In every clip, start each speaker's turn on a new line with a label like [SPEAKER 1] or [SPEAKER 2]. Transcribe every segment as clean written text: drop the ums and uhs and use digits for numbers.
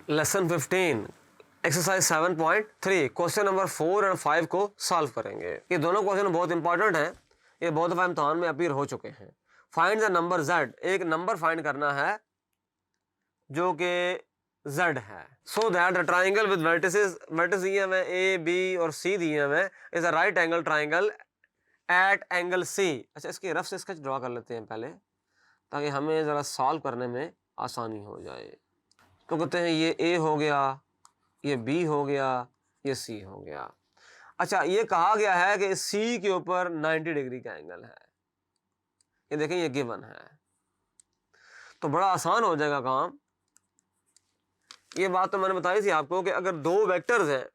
[SPEAKER 1] Lesson 15 exercise 7.3 question number 4 और 5 को solve करेंगे। ये दोनों क्वेश्चन बहुत इंपॉर्टेंट हैं, ये बहुत दफा इम्तहान में अपीयर हो चुके हैं। फाइंड द नंबर z, एक नंबर फाइंड करना है जो कि z है। So that the triangle with vertices, vertex दिए हुए ए बी और सी दिए हुए is a right angle triangle at angle C. अच्छा, इसकी रफ से स्केच ड्रॉ कर लेते हैं पहले, ताकि हमें ज़रा सॉल्व करने में आसानी हो जाए। तो कहते हैं ये ए हो गया, ये बी हो गया, ये सी हो गया। अच्छा, ये कहा गया है कि सी के ऊपर 90 डिग्री का एंगल है। ये देखें, ये गिवन है, तो बड़ा आसान हो जाएगा काम। ये बात तो मैंने बताई थी आपको कि अगर दो वेक्टर्स हैं,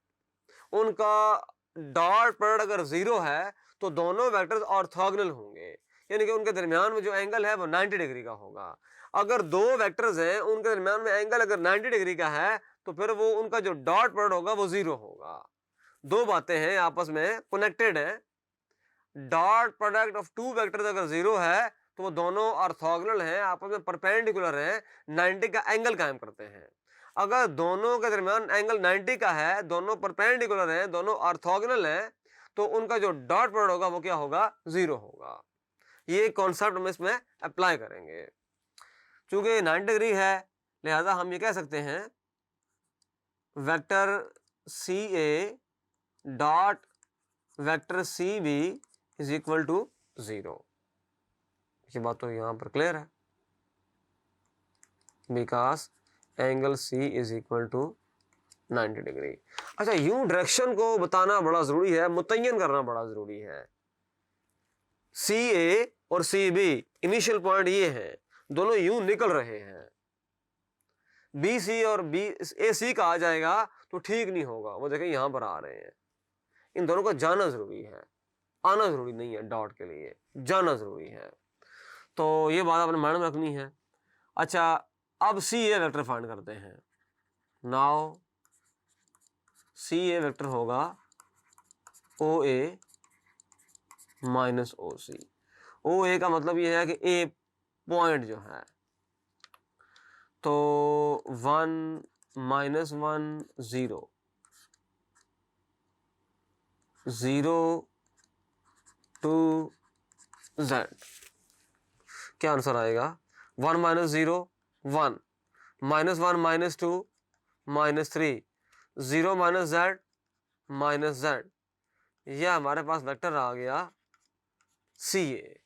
[SPEAKER 1] उनका डॉट प्रोडक्ट अगर 0 है तो दोनों वेक्टर्स ऑर्थोगोनल होंगे, यानी कि उनके दरमियान में जो एंगल है वो 90 डिग्री का होगा। अगर दो वेक्टर्स हैं, उनके दरमियान में एंगल अगर 90 डिग्री का है तो फिर वो उनका जो डॉट प्रोडक्ट होगा वो 0 होगा। दो बातें हैं आपस में कनेक्टेड हैं। Dot product of two vectors अगर 0 है तो वो दोनों ऑर्थोगोनल हैं, आपस में परपेंडिकुलर हैं, 90 का एंगल कायम करते हैं। अगर दोनों के दरमियान एंगल 90 का है, दोनों परपेंडिकुलर हैं, दोनों ऑर्थोगोनल हैं, तो उनका जो डॉट प्रोडक्ट होगा वो क्या होगा? 0 होगा। ये कॉन्सेप्ट हम इसमें अप्लाई करेंगे। चूंकि 90 डिग्री है, लिहाजा हम ये कह सकते हैं vector C A dot vector C B is equal to 0। ये बात तो यहां पर क्लियर है, because angle C is equal to 90 degree. अच्छा, यूं डायरेक्शन को बताना बड़ा जरूरी है, मुतय्यन करना बड़ा जरूरी है। सी ए और सी बी इनिशियल पॉइंट ये है, दोनों यूं निकल रहे हैं। बी सी और बी ए सी का आ जाएगा तो ठीक नहीं होगा। वो देखें यहां पर आ रहे हैं, इन दोनों का जाना जरूरी है, आना जरूरी नहीं है। डॉट के लिए जाना जरूरी है, तो ये बात आपने माइंड में रखनी है। अच्छा, अब सी ए वेक्टर फाइंड करते हैं। नाउ सी ए वेक्टर होगा ओ ए माइनस ओ सी। ओ ए का मतलब ये है कि ए पॉइंट जो है, तो 1 -1 0 0 2 z। क्या आंसर आएगा? 1 - 0 1, -1 -2 -3, 0 - z -z। यह हमारे पास वेक्टर आ गया सी ए।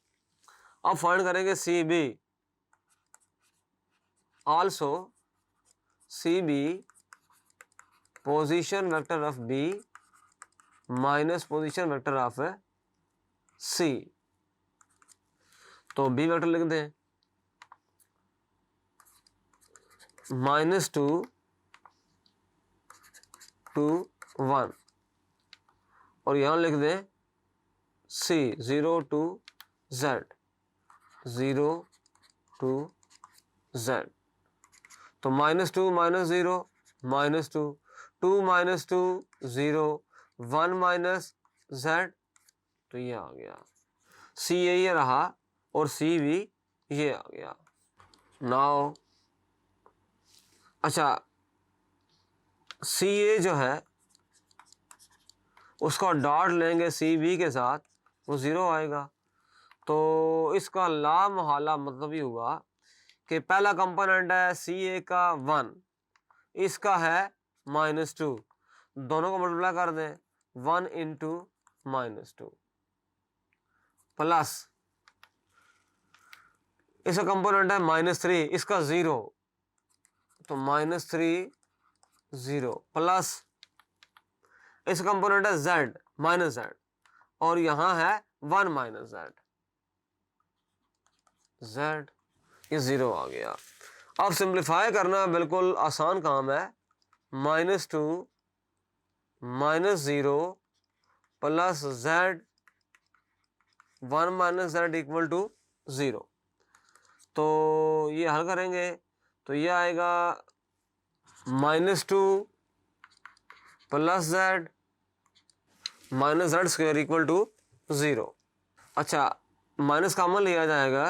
[SPEAKER 1] अब फाइंड करेंगे C B. Also C B position vector of B minus position vector of C. तो बी वेक्टर लिख दें -2 2 1, और यहां लिख दें सी 0 2 z 0 2 z। तो -2 -0 -2 2 -2 0 1 z। तो ये आ गया सी ए, ये रहा, और सी भी ये आ गया। नाउ अच्छा, सी ए जो है उसका डॉट लेंगे सी बी के साथ, वो 0 आएगा। तो इसका ला मुहाला मतलब ये हुआ कि पहला कंपोनेंट है सी ए का 1, इसका है -2, दोनों को मल्टीप्लाई कर दें 1 × -2 प्लस इसका कंपोनेंट है -3, इसका 0, तो -3 0 प्लस इसका कंपोनेंट है z -z, और यहां है 1 - z z, ये 0 आ गया। अब सिंप्लीफाई करना बिल्कुल आसान काम है। -2 -0 plus z 1 - z equal to 0। तो ये हल करेंगे तो ये आएगा -2 plus z minus z square equal to 0। अच्छा, माइनस कॉमन लिया जाएगा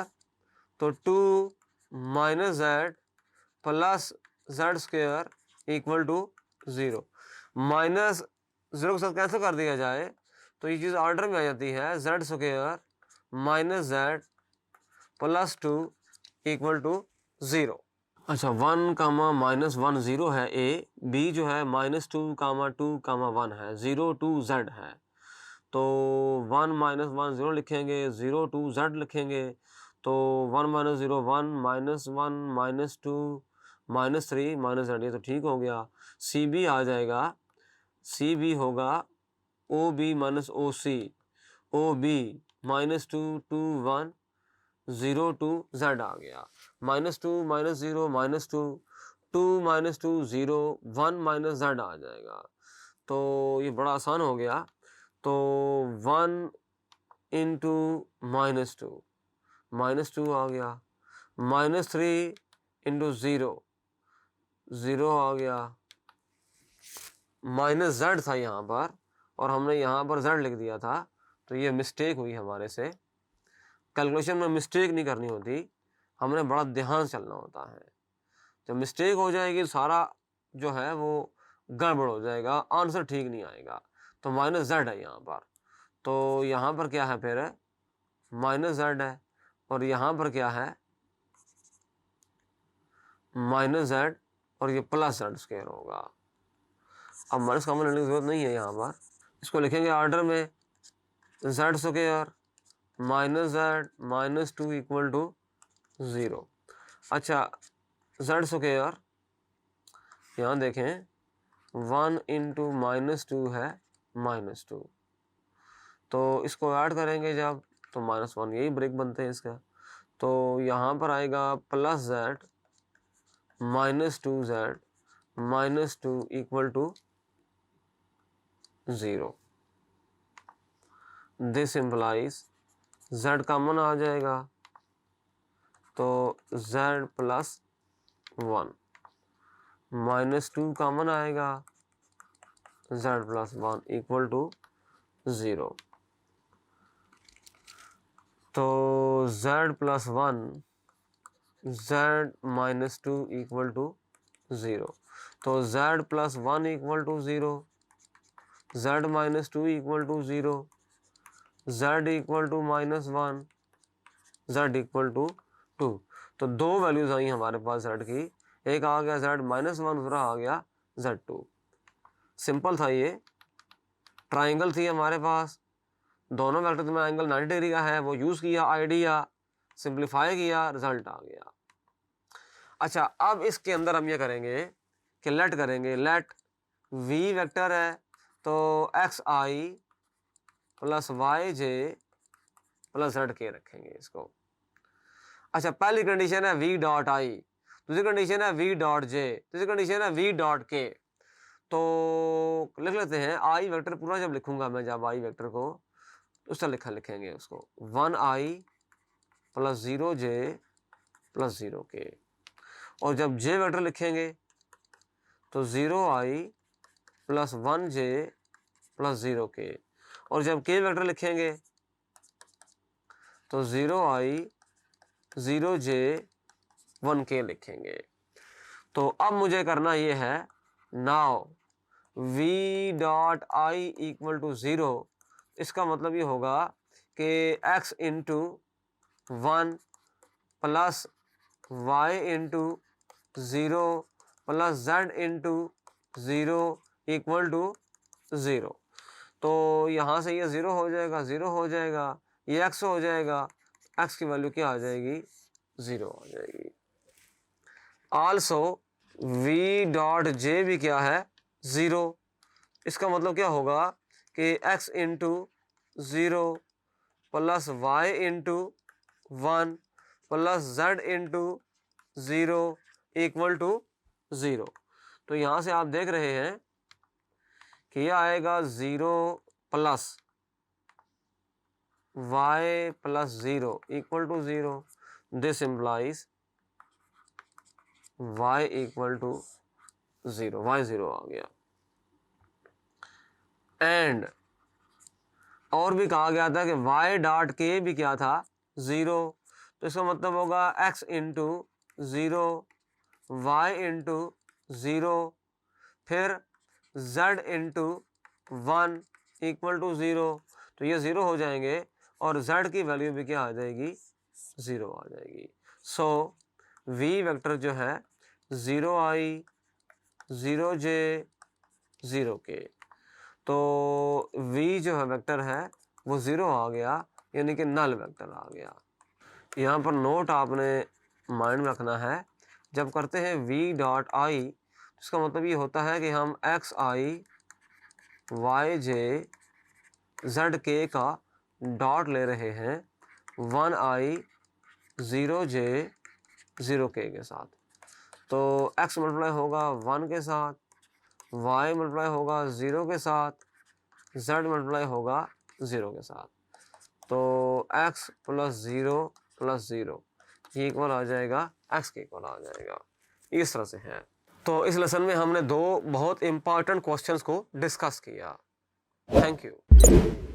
[SPEAKER 1] तो 2 - z plus z square equal to 0, minus 0 के साथ कैंसिल कर दिया जाए तो ये चीज़ ऑर्डर में आ जाती है जेड स्क्वायर माइनस जेड प्लस 2 इक्वल टू 0। अच्छा 1 कामा माइनस 1 0 है ए, बी जो है माइनस 2 कामा 2 कामा 1 है, 0 2 जेड है। तो 1 माइनस 1 0 लिखेंगे, 0 2 जेड लिखेंगे, तो 1 minus 0 1 minus 1 minus 2 minus 3 minus Z, ये तो ठीक हो गया। सी बी आ जाएगा, सी बी होगा O B minus O C, O B minus 2 2 1 0 2 z आ गया, minus 2 minus 0 minus 2 2 minus 2 0 1 minus z आ जाएगा। तो ये बड़ा आसान हो गया। तो 1 इंटू माइनस 2 आ गया, माइनस 3 इंटू 0 0 आ गया, माइनस जेड था यहाँ पर और हमने यहाँ पर जेड लिख दिया था, तो ये मिस्टेक हुई हमारे से। कैलकुलेशन में मिस्टेक नहीं करनी होती, हमने बड़ा ध्यान से चलना होता है। जब मिस्टेक हो जाएगी सारा जो है वो गड़बड़ हो जाएगा, आंसर ठीक नहीं आएगा। तो माइनस जेड है यहाँ पर, तो यहाँ पर क्या है फिर माइनस जेड है, और यहाँ पर क्या है माइनस जेड, और ये प्लस जेड स्क्वायर होगा। अब माइनस कॉमन लेने की जरूरत नहीं है यहाँ पर, इसको लिखेंगे ऑर्डर में Z square minus Z minus 2 equal to 0। अच्छा जेड स्क्वायर यहाँ देखें 1 इंटू माइनस 2 है माइनस 2, तो इसको ऐड करेंगे जब तो माइनस 1, यही ब्रेक बनते हैं इसका। तो यहाँ पर आएगा plus z minus 2 z minus 2 equal to 0। This implies z common आ जाएगा, तो जेड प्लस 1 माइनस 2 कॉमन आएगा, जेड प्लस 1 इक्वल टू 0। तो z plus 1 z minus 2 equal to 0, तो z plus 1 equal to 0, z minus 2 equal to 0, z equal to minus 1, z equal to 2। तो दो values आई हमारे पास z की, एक आ गया z minus 1, दूसरा आ गया z2। सिंपल था ये, ट्राइंगल थी हमारे पास, दोनों वेक्टर में एंगल 90 डिग्री का है, वो यूज़ किया, आइडिया सिंप्लीफाई किया, रिजल्ट आ गया। अच्छा अब इसके अंदर हम ये करेंगे कि लेट करेंगे, लेट v वेक्टर है तो एक्स आई प्लस वाई जे प्लस जेड के रखेंगे इसको। अच्छा पहली कंडीशन है v डॉट आई, दूसरी कंडीशन है v डॉट जे, तीसरी कंडीशन है v डॉट के। तो लिख लेते हैं आई वेक्टर पूरा जब लिखूंगा मैं, जब आई वेक्टर को उस तरह लिखेंगे उसको 1i plus 0j plus 0k, और जब j वेक्टर लिखेंगे तो 0i plus 1j plus 0k, और जब k वेक्टर लिखेंगे तो 0i 0j 1k लिखेंगे। तो अब मुझे करना ये है, now v dot I equal to 0, इसका मतलब ये होगा कि x इंटू 1 प्लस Y into 0 plus z into 0 equal to 0। तो यहाँ से ये 0 हो जाएगा, 0 हो जाएगा, ये x हो जाएगा, x की वैल्यू क्या आ जाएगी 0 आ जाएगी। आल्सो v डॉट जे भी क्या है 0, इसका मतलब क्या होगा कि x into 0 plus Y into 1 plus z into 0 equal to 0। तो यहाँ से आप देख रहे हैं कि यह आएगा 0 plus y plus 0 equal to 0। This implies y equal to 0, y 0 आ गया। एंड और भी कहा गया था कि y डॉट के भी क्या था 0, तो इसका मतलब होगा x इंटू 0 वाई इंटू 0 फिर z इंटू 1 इक्वल टू 0, तो ये 0 हो जाएंगे और z की वैल्यू भी क्या आ जाएगी, 0 आ जाएगी। सो v वेक्टर जो है 0i 0j 0k, तो v जो है वेक्टर है वो 0 आ गया, यानी कि नल वेक्टर आ गया। यहाँ पर नोट आपने माइंड में रखना है, जब करते हैं v डॉट आई, इसका मतलब ये होता है कि हम एक्स आई वाई जे जेड के का डॉट ले रहे हैं 1i 0j 0k के साथ। तो x मल्टीप्लाई होगा 1 के साथ, y मल्टीप्लाई होगा 0 के साथ, z मल्टीप्लाई होगा 0 के साथ। तो x प्लस 0 प्लस 0 ये इक्वल आ जाएगा x के इक्वल आ जाएगा। इस तरह से है। तो इस लेसन में हमने दो बहुत इंपॉर्टेंट क्वेश्चंस को डिस्कस किया। Thank you.